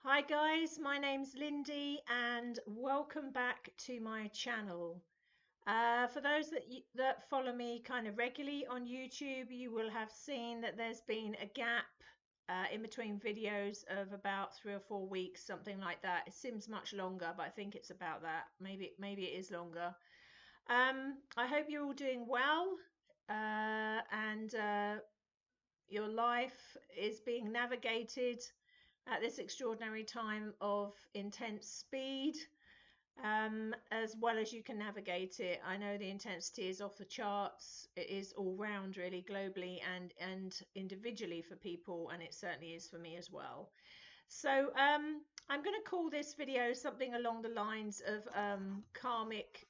Hi guys, my name's Lindy and welcome back to my channel. For those that follow me kind of regularly on YouTube, you will have seen that there's been a gap in between videos of about 3 or 4 weeks, something like that. It seems much longer, but I think it's about that. Maybe it is longer. I hope you're all doing well, and your life is being navigated at this extraordinary time of intense speed, as well as you can navigate it. I know the intensity is off the charts. It is all round, really, globally and individually for people, and it certainly is for me as well. So I'm going to call this video something along the lines of karmic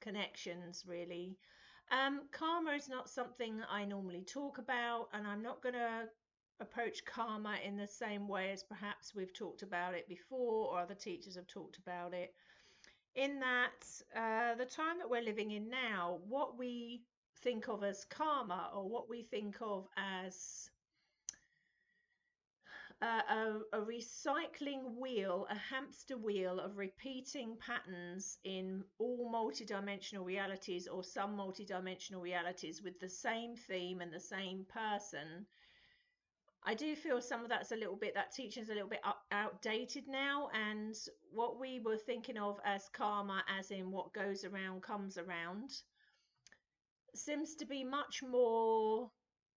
connections, really. Karma is not something I normally talk about, and I'm not going to approach karma in the same way as perhaps we've talked about it before or other teachers have talked about it. In that, the time that we're living in now, what we think of as karma, or what we think of as a recycling wheel, a hamster wheel of repeating patterns in all multidimensional realities, or some multidimensional realities, with the same theme and the same person. I do feel some of that teaching is a little bit outdated now, and what we were thinking of as karma, as in what goes around comes around, seems to be much more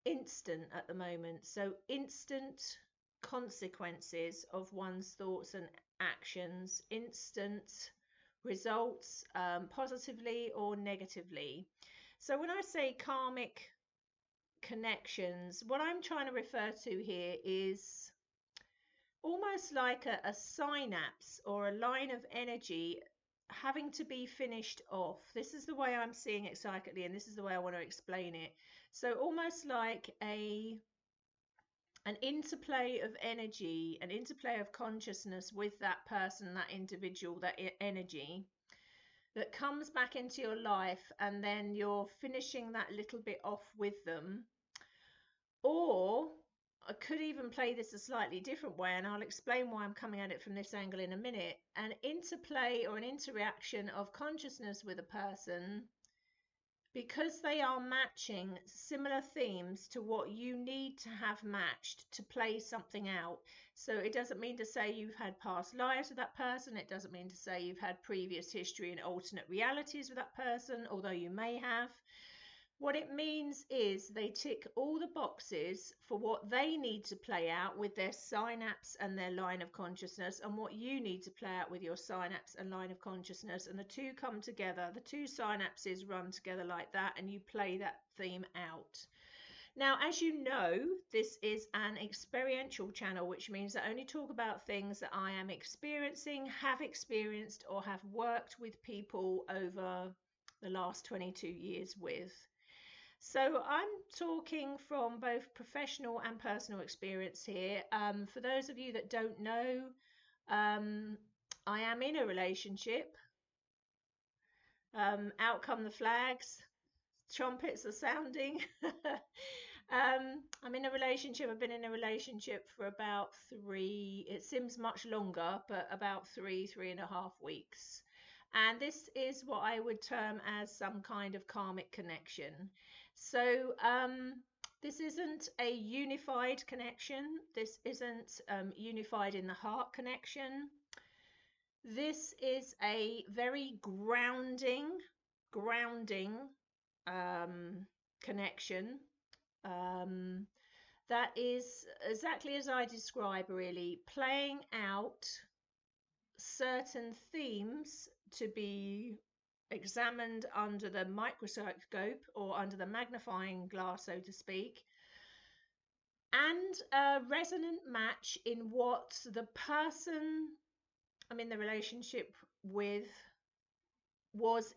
instant at the moment. So instant consequences of one's thoughts and actions, instant results, positively or negatively. So when I say karmic connections, what I'm trying to refer to here is almost like a synapse or a line of energy having to be finished off. This is the way I'm seeing it psychically, and this is the way I want to explain it. So almost like an interplay of energy, an interplay of consciousness with that person, that individual, that energy that comes back into your life, and then you're finishing that little bit off with them. Or I could even play this a slightly different way, and I'll explain why I'm coming at it from this angle in a minute. An interplay or an interaction of consciousness with a person, because they are matching similar themes to what you need to have matched to play something out. So it doesn't mean to say you've had past lives with that person. It doesn't mean to say you've had previous history and alternate realities with that person, although you may have. What it means is they tick all the boxes for what they need to play out with their synapse and their line of consciousness, and what you need to play out with your synapse and line of consciousness. And the two come together. The two synapses run together like that, and you play that theme out. Now, as you know, this is an experiential channel, which means I only talk about things that I am experiencing, have experienced, or have worked with people over the last 22 years with. So I'm talking from both professional and personal experience here. For those of you that don't know, I am in a relationship. Out come the flags, trumpets are sounding. I'm in a relationship. I've been in a relationship for about it seems much longer, but about 3.5 weeks. And this is what I would term as some kind of karmic connection. So this isn't a unified connection. This isn't unified in the heart connection. This is a very grounding connection. That is exactly as I describe, really, playing out certain themes to be examined under the microscope or under the magnifying glass, so to speak, and a resonant match in what the person I'm in the relationship with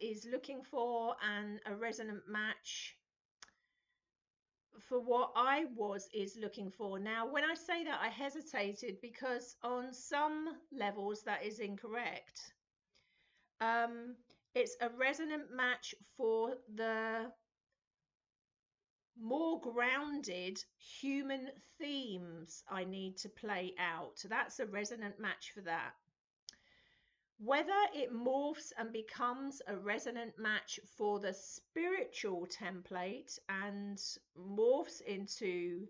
is looking for, and a resonant match for what I is looking for. Now, when I say that, I hesitated because on some levels that is incorrect. It's a resonant match for the more grounded human themes I need to play out. That's a resonant match for that. Whether it morphs and becomes a resonant match for the spiritual template and morphs into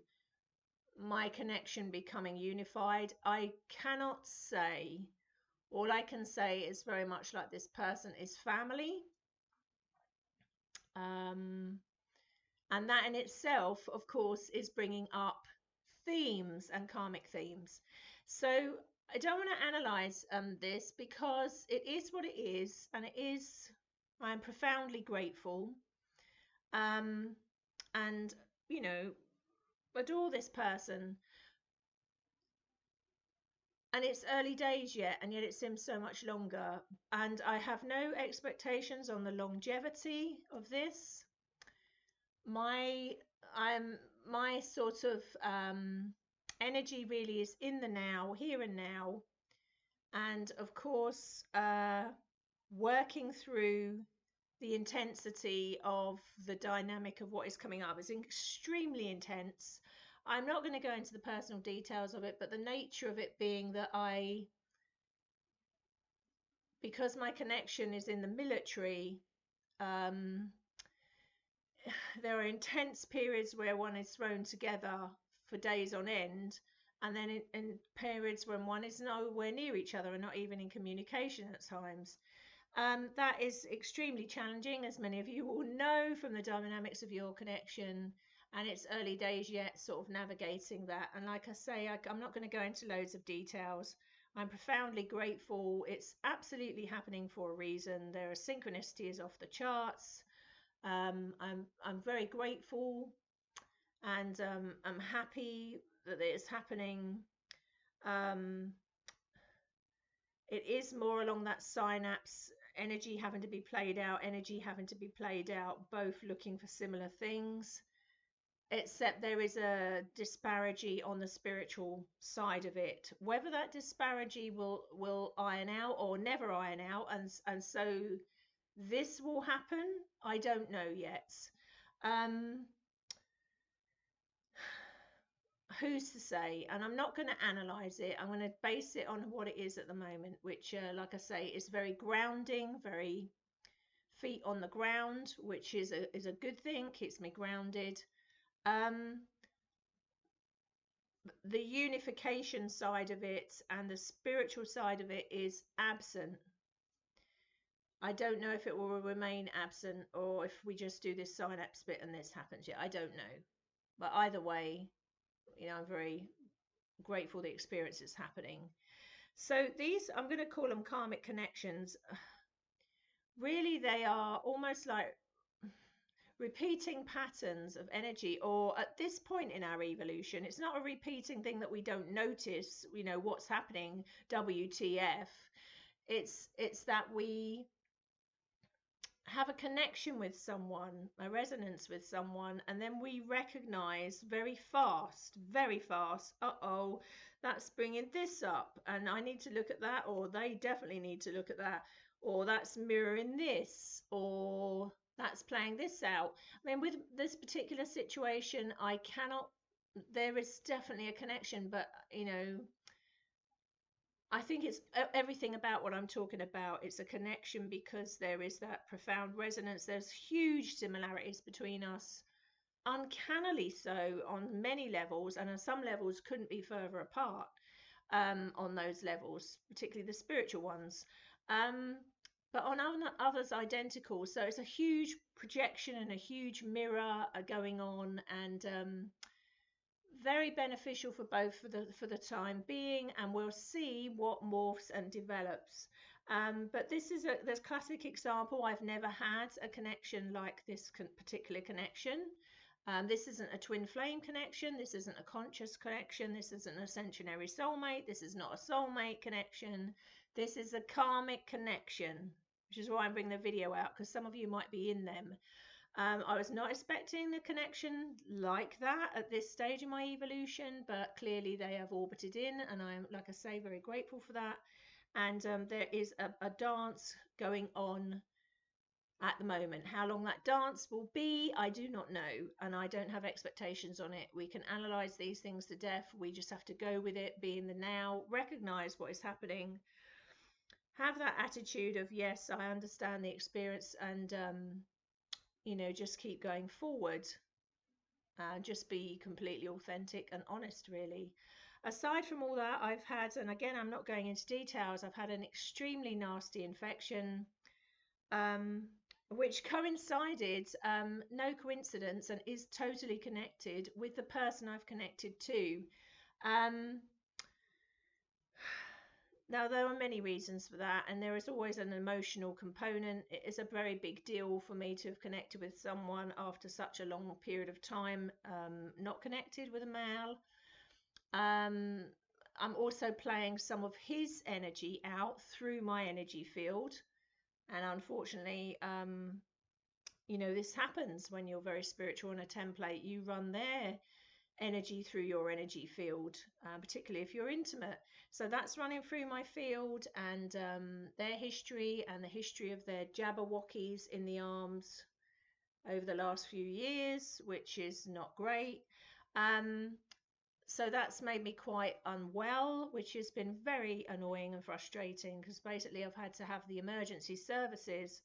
my connection becoming unified, I cannot say. All I can say is very much like this person is family. Um, and that in itself, of course, is bringing up themes and karmic themes. So I don't want to analyze this because it is what it is, and it is, I'm profoundly grateful. Um, and, you know, adore this person. And it's early days yet, and yet it seems so much longer. And I have no expectations on the longevity of this. My my sort of energy really is in the now, here and now, and of course working through the intensity of the dynamic of what is coming up is extremely intense. I'm not going to go into the personal details of it, but the nature of it being that because my connection is in the military, um, there are intense periods where one is thrown together for days on end, and then in periods when one is nowhere near each other and not even in communication at times. That is extremely challenging, as many of you will know from the dynamics of your connection, and it's early days yet, sort of navigating that. And like I say, I'm not going to go into loads of details. I'm profoundly grateful. It's absolutely happening for a reason. There are synchronicities off the charts. I'm very grateful, and I'm happy that it's happening. Um, it is more along that synapse energy having to be played out, energy having to be played out, both looking for similar things, except there is a disparity on the spiritual side of it. Whether that disparity will iron out or never iron out, and so this will happen, I don't know yet. Um, who's to say? And I'm not going to analyze it. I'm going to base it on what it is at the moment, which, like I say, is very grounding, very feet on the ground, which is a good thing. Keeps me grounded. Um, the unification side of it and the spiritual side of it is absent. I don't know if it will remain absent or if we just do this synapse bit and this happens yet. I don't know. But either way, I'm very grateful the experience is happening. So these, I'm going to call them karmic connections. Really, they are almost like repeating patterns of energy, or at this point in our evolution, it's not a repeating thing that we don't notice, what's happening, WTF. It's that we have a connection with someone, a resonance with someone, and then we recognize very fast, uh-oh, that's bringing this up, and I need to look at that, or they definitely need to look at that, or that's mirroring this, or that's playing this out. I mean, with this particular situation, there is definitely a connection, but I think it's everything about what I'm talking about. It's a connection because there is that profound resonance. There's huge similarities between us, uncannily so on many levels, and on some levels couldn't be further apart on those levels, particularly the spiritual ones. But on others, identical. So it's a huge projection and a huge mirror going on, and very beneficial for both for the time being, and we'll see what morphs and develops. But this is this classic example. I've never had a connection like this particular connection. This isn't a twin flame connection. This isn't a conscious connection. This isn't an ascensionary soulmate. This is not a soulmate connection. This is a karmic connection, which is why I'm bringing the video out, because some of you might be in them. I was not expecting a connection like that at this stage in my evolution, but clearly they have orbited in, and I'm, like I say, very grateful for that. And there is a dance going on at the moment. How long that dance will be, I do not know, and I don't have expectations on it. We can analyze these things to death. We just have to go with it, be in the now, recognize what is happening, have that attitude of, yes, I understand the experience, and just keep going forward. Just be completely authentic and honest, really. Aside from all that, I've had, and again, I'm not going into details, I've had an extremely nasty infection, um, which coincided, no coincidence, and is totally connected with the person I've connected to. Um, Now, there are many reasons for that, and there is always an emotional component. It is a very big deal for me to have connected with someone after such a long period of time, not connected with a male. Um, I'm also playing some of his energy out through my energy field. And unfortunately, this happens when you're very spiritual in a template. You run their energy through your energy field, particularly if you're intimate. So that's running through my field, and their history and the history of their Jabberwockies in the arms over the last few years, which is not great. Um, so that's made me quite unwell, which has been very annoying and frustrating, because basically I've had to have the emergency services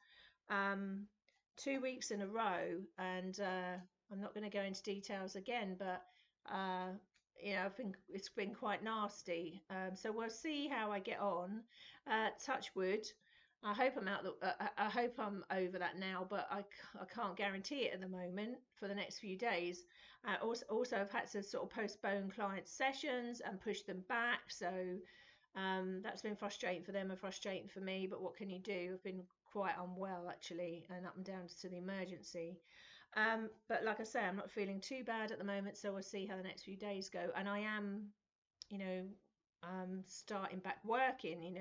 um, 2 weeks in a row, and I'm not going to go into details again, but it's been quite nasty. So we'll see how I get on. Touch wood. I hope I'm out. I hope I'm over that now, but I can't guarantee it at the moment for the next few days. Also, I've had to sort of postpone client sessions and push them back. So that's been frustrating for them and frustrating for me. But what can you do? I've been quite unwell actually, and up and down to the emergency. But like I say, I'm not feeling too bad at the moment. So we'll see how the next few days go. And I am, you know, starting back working,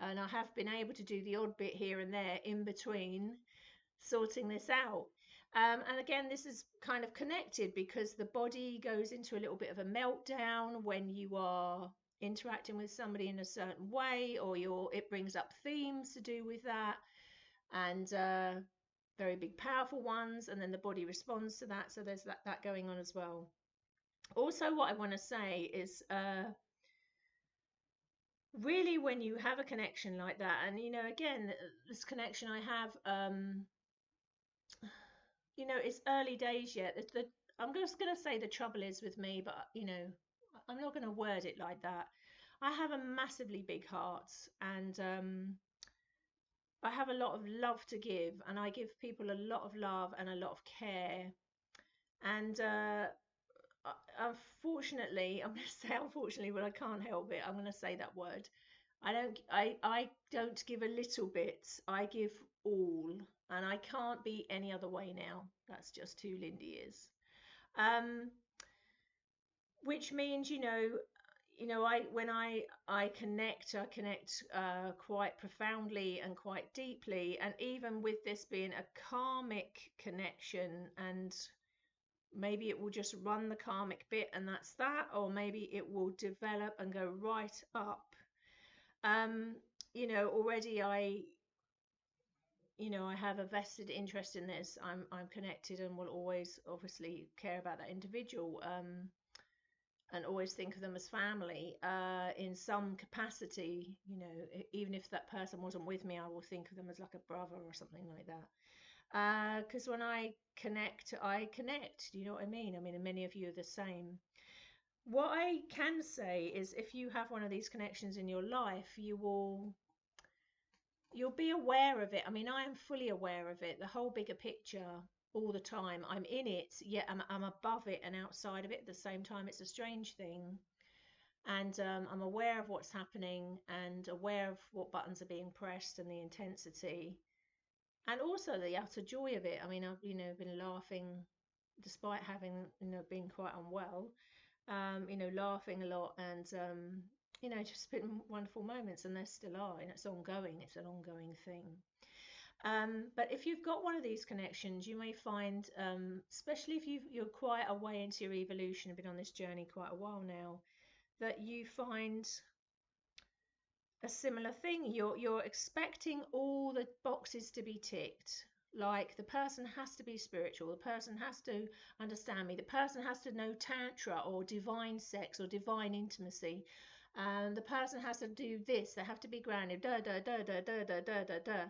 and I have been able to do the odd bit here and there in between sorting this out. And again, this is kind of connected because the body goes into a little bit of a meltdown when you are interacting with somebody in a certain way, or it brings up themes to do with that, and very big, powerful ones, and then the body responds to that. So there's that going on as well. Also, what I want to say is really, when you have a connection like that, and again, this connection I have, it's early days yet. I'm just going to say the trouble is with me, but I'm not going to word it like that. I have a massively big heart, and I have a lot of love to give, and I give people a lot of love and a lot of care. And unfortunately, I'm going to say unfortunately, but I can't help it. I'm going to say that word. I don't give a little bit. I give all, and I can't be any other way now. That's just who Lindy is. Which means, I connect, quite profoundly and quite deeply, and even with this being a karmic connection, and maybe it will just run the karmic bit and that's that, or maybe it will develop and go right up. Already I have a vested interest in this. I'm connected and will always obviously care about that individual, and always think of them as family, in some capacity. Even if that person wasn't with me, I will think of them as like a brother or something like that. Because when I connect. Do you know what I mean? I mean, and many of you are the same. What I can say is, if you have one of these connections in your life, you'll be aware of it. I mean, I am fully aware of it, the whole bigger picture, all the time. I'm in it, yet I'm above it and outside of it at the same time. It's a strange thing. And I'm aware of what's happening and aware of what buttons are being pressed and the intensity, and also the utter joy of it. I mean, I've been laughing despite having been quite unwell, laughing a lot, and just been wonderful moments, and there still are, and it's ongoing. It's an ongoing thing. But if you've got one of these connections, you may find, especially if you're quite a way into your evolution, have been on this journey quite a while now, that you find a similar thing. You're expecting all the boxes to be ticked. Like the person has to be spiritual, the person has to understand me, the person has to know tantra or divine sex or divine intimacy, and the person has to do this, they have to be grounded, da da da da da da da da da.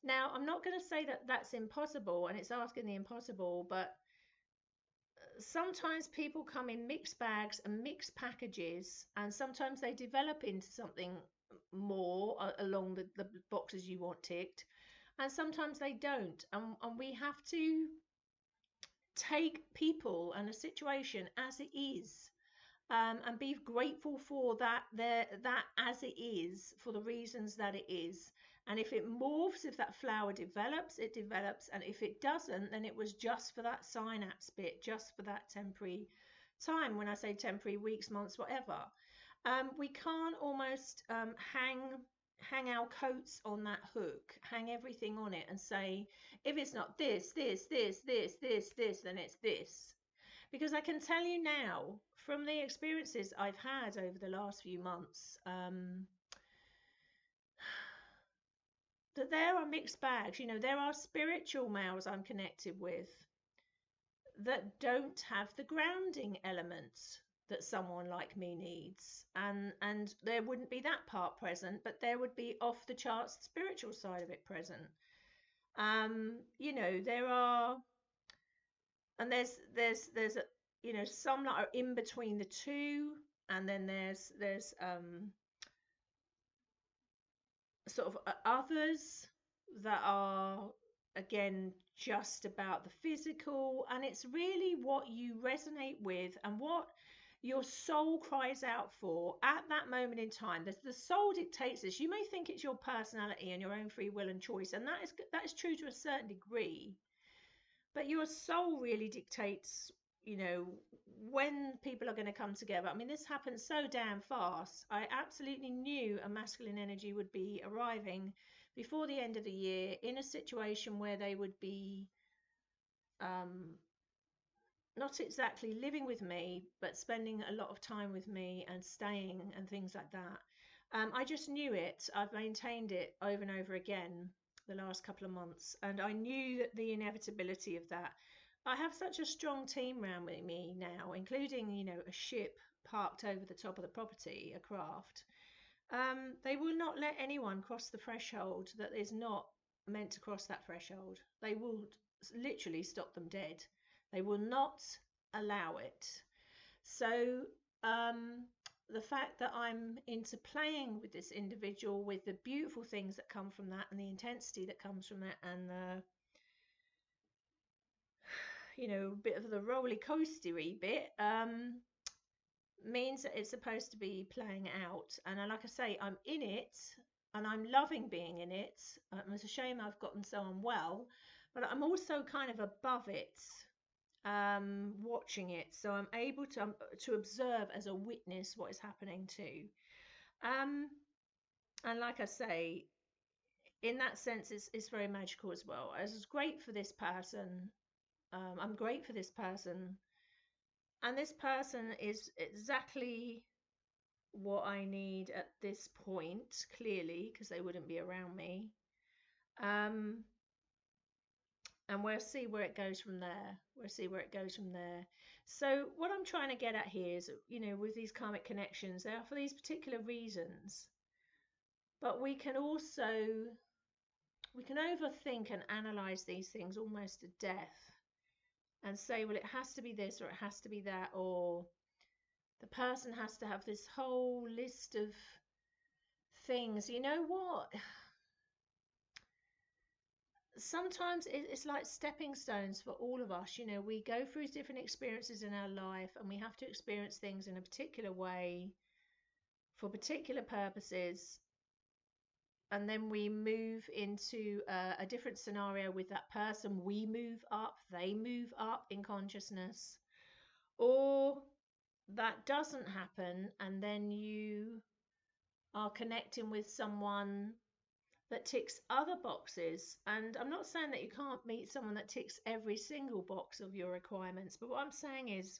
Now, I'm not going to say that that's impossible and it's asking the impossible, but sometimes people come in mixed bags and mixed packages, and sometimes they develop into something more along the boxes you want ticked, and sometimes they don't. And we have to take people and a situation as it is, and be grateful for that as it is, for the reasons that it is. And if it morphs, if that flower develops, it develops, and if it doesn't, then it was just for that synapse bit, just for that temporary time. When I say temporary, weeks, months, whatever. We can't almost hang our coats on that hook, hang everything on it, and say, if it's not this, then it's this. Because I can tell you now, from the experiences I've had over the last few months, that there are mixed bags. You know, there are spiritual males I'm connected with that don't have the grounding elements that someone like me needs, and there wouldn't be that part present, but there would be off the charts spiritual side of it present. You know, there are, and there's a, you know, some that are in between the two, and then there's sort of others that are again just about the physical, and it's really what you resonate with and what your soul cries out for at that moment in time. The soul dictates this. You may think it's your personality and your own free will and choice, and that is true to a certain degree, but your soul really dictates, you know, when people are going to come together. I mean, this happened so damn fast. I absolutely knew a masculine energy would be arriving before the end of the year in a situation where they would be um, not exactly living with me, but spending a lot of time with me and staying and things like that. I just knew it. I've maintained it over and over again the last couple of months, and I knew that the inevitability of that. I have such a strong team around with me now, including, you know, a ship parked over the top of the property, a craft. They will not let anyone cross the threshold that is not meant to cross that threshold. They will literally stop them dead. They will not allow it. So, the fact that I'm into playing with this individual, with the beautiful things that come from that, and the intensity that comes from that, and the, you know, bit of the roller coastery bit, means that it's supposed to be playing out. And like I say, I'm in it and I'm loving being in it. It's a shame I've gotten so unwell, but I'm also kind of above it, watching it. So I'm able to observe as a witness what is happening too. Um, and like I say, in that sense, it's very magical as well. It's great for this person. I'm great for this person. And this person is exactly what I need at this point, clearly, because they wouldn't be around me. Um, and we'll see where it goes from there. We'll see where it goes from there. So what I'm trying to get at here is, you know, with these karmic connections, they are for these particular reasons. But we can overthink and analyze these things almost to death and say, well, it has to be this or it has to be that, or the person has to have this whole list of things. You know what? Sometimes it's like stepping stones for all of us. You know, we go through different experiences in our life and we have to experience things in a particular way for particular purposes. And then we move into a different scenario with that person. We move up, they move up in consciousness. Or that doesn't happen, and then you are connecting with someone that ticks other boxes. And I'm not saying that you can't meet someone that ticks every single box of your requirements, but what I'm saying is,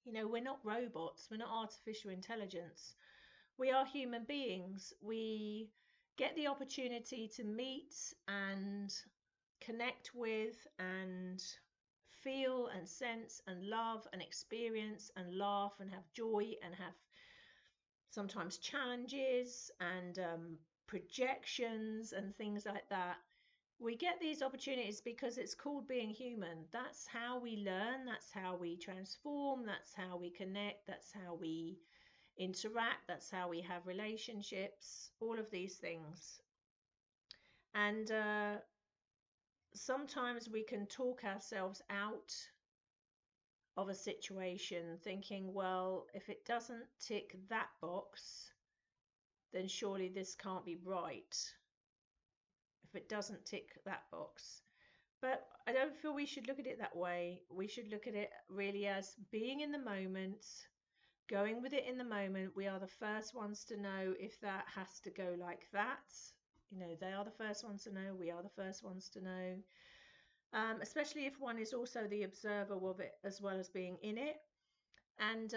you know, we're not robots, we're not artificial intelligence. We are human beings. We get the opportunity to meet and connect with and feel and sense and love and experience and laugh and have joy and have sometimes challenges and projections and things like that. We get these opportunities because it's called being human. That's how we learn, that's how we transform, that's how we connect, that's how we interact, that's how we have relationships, all of these things. And sometimes we can talk ourselves out of a situation thinking, well, if it doesn't tick that box, then surely this can't be right. If it doesn't tick that box. But I don't feel we should look at it that way. We should look at it really as being in the moment, going with it in the moment. We are the first ones to know if that has to go like that. You know, they are the first ones to know. We are the first ones to know. Especially if one is also the observer of it as well as being in it. And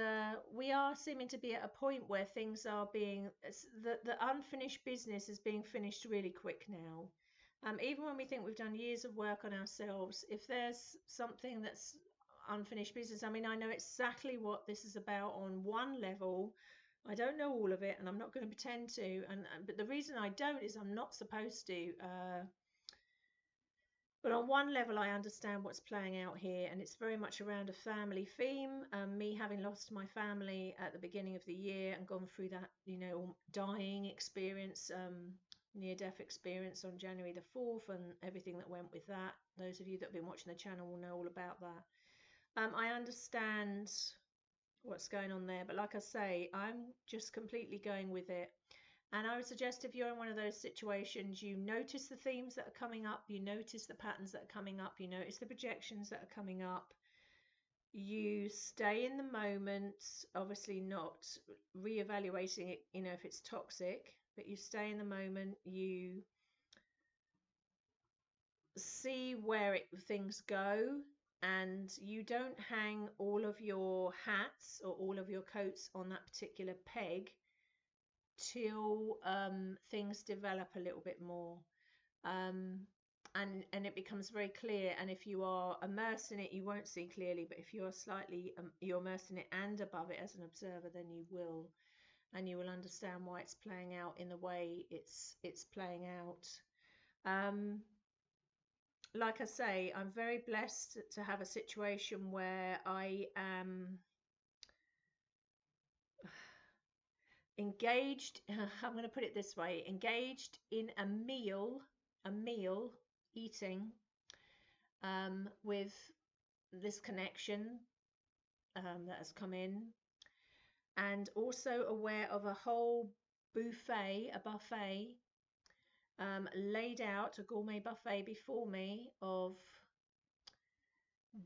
we are seeming to be at a point where things are being, the unfinished business is being finished really quick now. Even when we think we've done years of work on ourselves, if there's something that's unfinished business, I mean, I know exactly what this is about on one level. I don't know all of it, and I'm not going to pretend to. But the reason I don't is I'm not supposed to. But on one level, I understand what's playing out here, and it's very much around a family theme. Me having lost my family at the beginning of the year and gone through that, you know, dying experience, near-death experience on January the 4th, and everything that went with that. Those of you that have been watching the channel will know all about that. I understand what's going on there, but like I say, I'm just completely going with it. And I would suggest if you're in one of those situations, you notice the themes that are coming up, you notice the patterns that are coming up, you notice the projections that are coming up. You stay in the moment, obviously not reevaluating it, you know, if it's toxic, but you stay in the moment, you see where things go, and you don't hang all of your hats or all of your coats on that particular peg till things develop a little bit more, and it becomes very clear. And if you are immersed in it, you won't see clearly, but if you're slightly you're immersed in it and above it as an observer, then you will, and you will understand why it's playing out in the way it's playing out. Like I say, I'm very blessed to have a situation where I am engaged, I'm going to put it this way, engaged in a meal eating, with this connection that has come in, and also aware of a whole buffet, laid out, a gourmet buffet before me of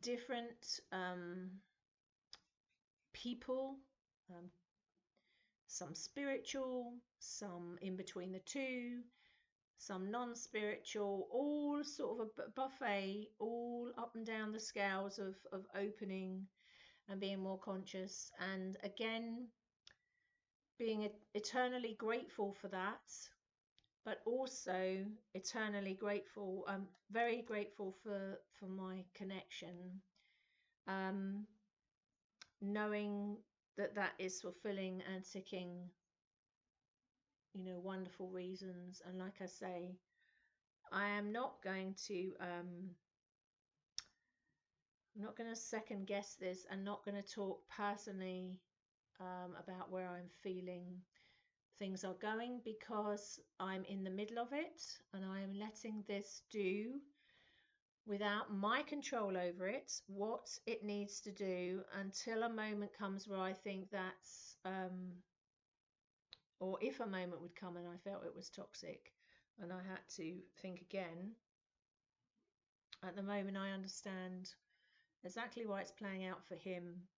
different people, some spiritual, some in between the two, some non-spiritual, all sort of a buffet, all up and down the scales of opening and being more conscious. And again, being eternally grateful for that, but also eternally grateful, very grateful for my connection, knowing that that is fulfilling and ticking, you know, wonderful reasons. And like I say, I am not going to I'm not going to second guess this, and not going to talk personally about where I'm feeling things are going, because I'm in the middle of it and I am letting this do, without my control over it, what it needs to do, until a moment comes where I think that's or if a moment would come and I felt it was toxic and I had to think again. At the moment, I understand exactly why it's playing out for him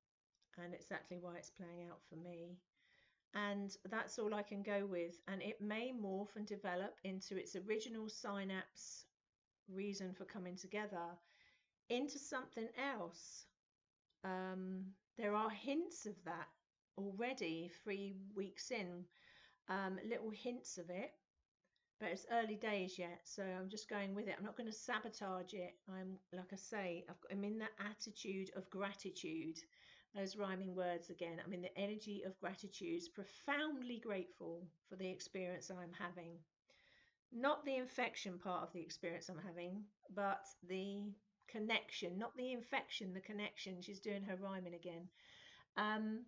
and exactly why it's playing out for me. And that's all I can go with. And it may morph and develop into its original synapse reason for coming together into something else. There are hints of that already 3 weeks in, little hints of it. but it's early days yet, so I'm just going with it. I'm not going to sabotage it. I'm, like I say, I'm in that attitude of gratitude. Those rhyming words again. I'm in the energy of gratitude, profoundly grateful for the experience I'm having. Not the infection part of the experience I'm having, but the connection, not the infection, the connection. She's doing her rhyming again. Um,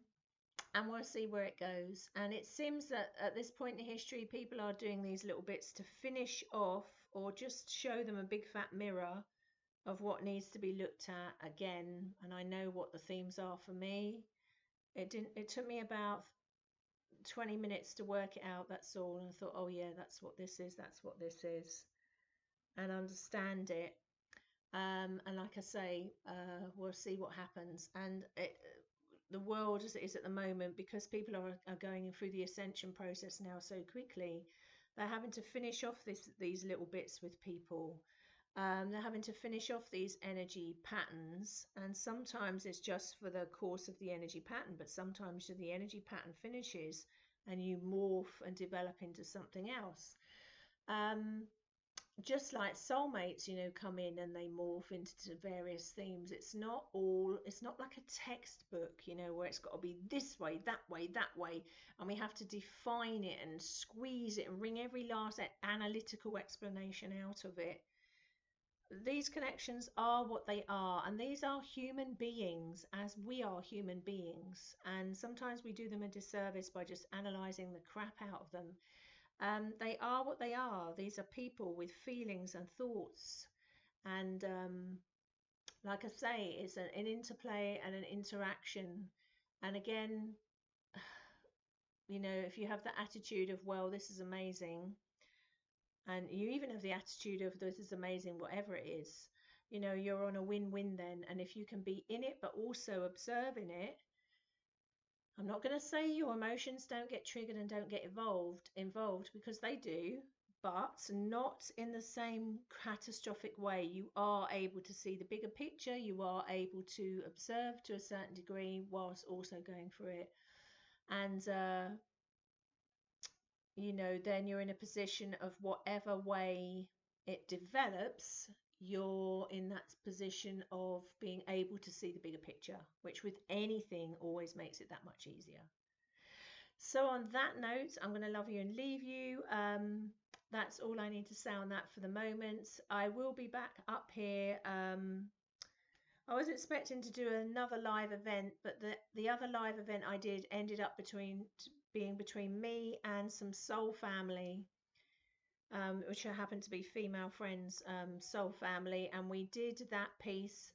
and we'll see where it goes. And it seems that at this point in history, people are doing these little bits to finish off or just show them a big fat mirror of what needs to be looked at again. And I know what the themes are for me. It took me about 20 minutes to work it out, that's all. And I thought, oh yeah, that's what this is, that's what this is, and understand it. And like I say, we'll see what happens. And the world as it is at the moment, because people are going through the ascension process now so quickly, they're having to finish off these little bits with people. They're having to finish off these energy patterns, and sometimes it's just for the course of the energy pattern, but sometimes the energy pattern finishes and you morph and develop into something else. Um, just like soulmates, come in and they morph into various themes. It's not like a textbook, where it's got to be this way, that way, that way, and we have to define it and squeeze it and wring every last analytical explanation out of it. These connections are what they are, and these are human beings as we are human beings, and sometimes we do them a disservice by just analyzing the crap out of them. They are what they are. These are people with feelings and thoughts. And like I say, it's an interplay and an interaction. And again, if you have the attitude of, well, this is amazing, and you even have the attitude of, this is amazing, whatever it is, you're on a win-win then. And if you can be in it, but also observing it, I'm not going to say your emotions don't get triggered and don't get involved, because they do, but not in the same catastrophic way. You are able to see the bigger picture. You are able to observe to a certain degree whilst also going through it. And, then you're in a position of whatever way it develops, you're in that position of being able to see the bigger picture, which with anything always makes it that much easier. So on that note, I'm going to love you and leave you. That's all I need to say on that for the moment. I will be back up here. I was expecting to do another live event, but the other live event I did ended up being between me and some soul family, which happened to be female friends, soul family, and we did that piece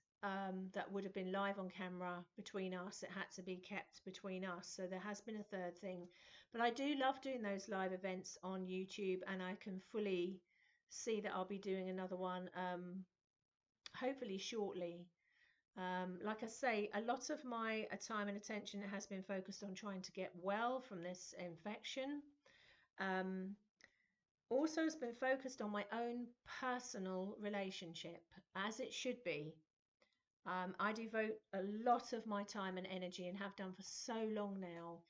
that would have been live on camera between us. It had to be kept between us, so there has been a third thing. But I do love doing those live events on YouTube, and I can fully see that I'll be doing another one hopefully shortly. Like I say, a lot of my time and attention has been focused on trying to get well from this infection. Also has been focused on my own personal relationship, as it should be. I devote a lot of my time and energy, and have done for so long now,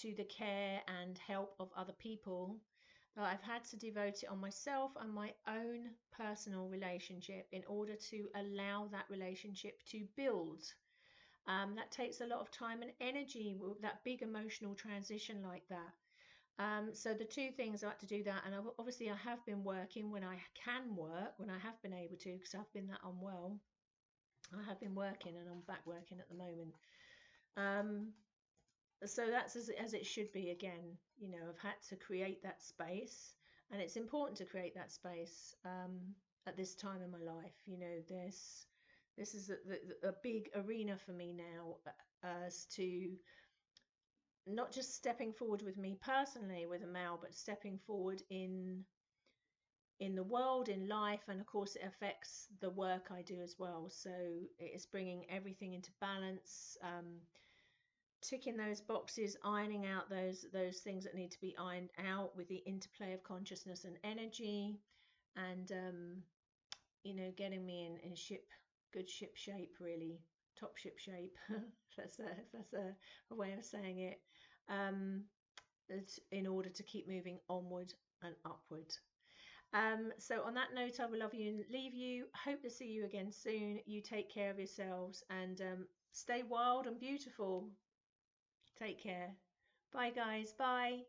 to the care and help of other people, that I've had to devote it on myself and my own personal relationship in order to allow that relationship to build. That takes a lot of time and energy with that big emotional transition like that. So the two things I had to do that, and obviously I have been working when I can work, when I have been able to, because I've been that unwell. I have been working, and I'm back working at the moment. So that's as it should be again. I've had to create that space, and it's important to create that space at this time in my life. This is a big arena for me now, as to not just stepping forward with me personally with Amal, but stepping forward in the world, in life, and of course it affects the work I do as well. So it is bringing everything into balance, ticking those boxes, ironing out those things that need to be ironed out with the interplay of consciousness and energy, and getting me in good ship shape, really top ship shape. That's a way of saying it. In order to keep moving onward and upward. So on that note, I will love you and leave you. Hope to see you again soon. You take care of yourselves and stay wild and beautiful. Take care. Bye, guys. Bye.